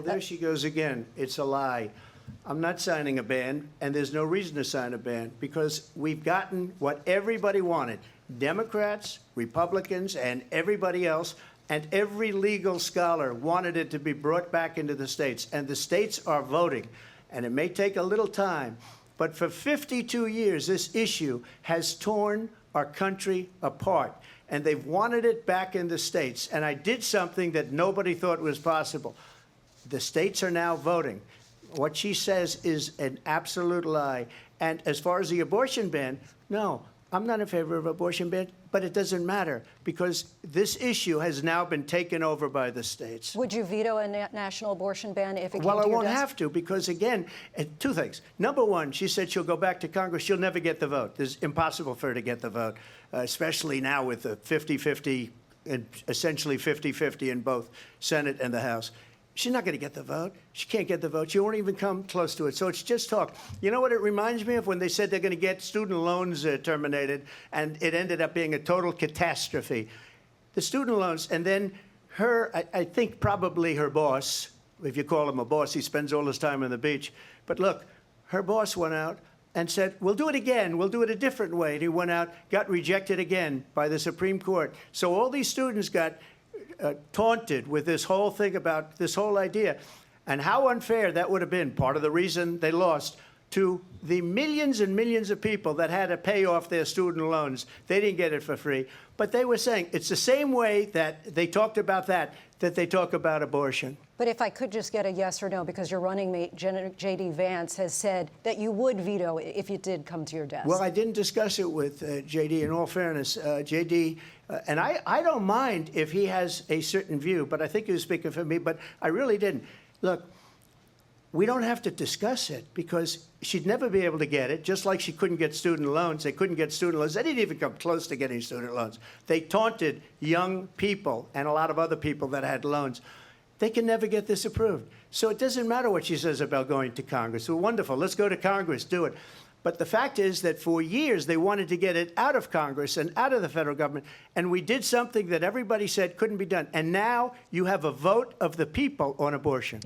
there she goes again. It's a lie. I'm not signing a ban, and there's no reason to sign a ban because we've gotten what everybody wanted. Democrats, Republicans, and everybody else, and every legal scholar wanted it to be brought back into the states, and the states are voting. And it may take a little time, but for 52 years, this issue has torn our country apart, and they've wanted it back in the states. And I did something that nobody thought was possible. The states are now voting. What she says is an absolute lie. And as far as the abortion ban, no, I'm not in favor of abortion ban, but it doesn't matter because this issue has now been taken over by the states. Would you veto a national abortion ban if it came to Well, I your won't desk? have to because, again, two things. Number one, she said she'll go back to Congress. She'll never get the vote. It's impossible for her to get the vote, especially now with the 50-50, and essentially 50-50 in both Senate and the House. She's not going to get the vote. She can't get the vote. She won't even come close to it. So it's just talk. You know what it reminds me of? When they said they're going to get student loans terminated, and it ended up being a total catastrophe. The student loans, and then her, I think probably her boss, if you call him a boss, he spends all his time on the beach. But look, her boss went out and said, we'll do it again. We'll do it a different way. And he went out, got rejected again by the Supreme Court. So all these students got taunted with this whole thing about this whole idea, and how unfair that would have been. Part of the reason they lost to the millions and millions of people that had to pay off their student loans. They didn't get it for free, but they were saying it's the same way that they talked about that they talk about abortion. But if I could just get a yes or no, because your running mate, J.D. Vance, has said that you would veto it if it did come to your desk. Well, I didn't discuss it with J.D. In all fairness, J.D., and I don't mind if he has a certain view, but I think he was speaking for me, but I really didn't. Look, we don't have to discuss it because she'd never be able to get it, just like she couldn't get student loans. They couldn't get student loans. They didn't even come close to getting student loans. They taunted young people and a lot of other people that had loans. They can never get this approved. So it doesn't matter what she says about going to Congress. Well, wonderful. Let's go to Congress. Do it. But the fact is that for years they wanted to get it out of Congress and out of the federal government, and we did something that everybody said couldn't be done. And now you have a vote of the people on abortion.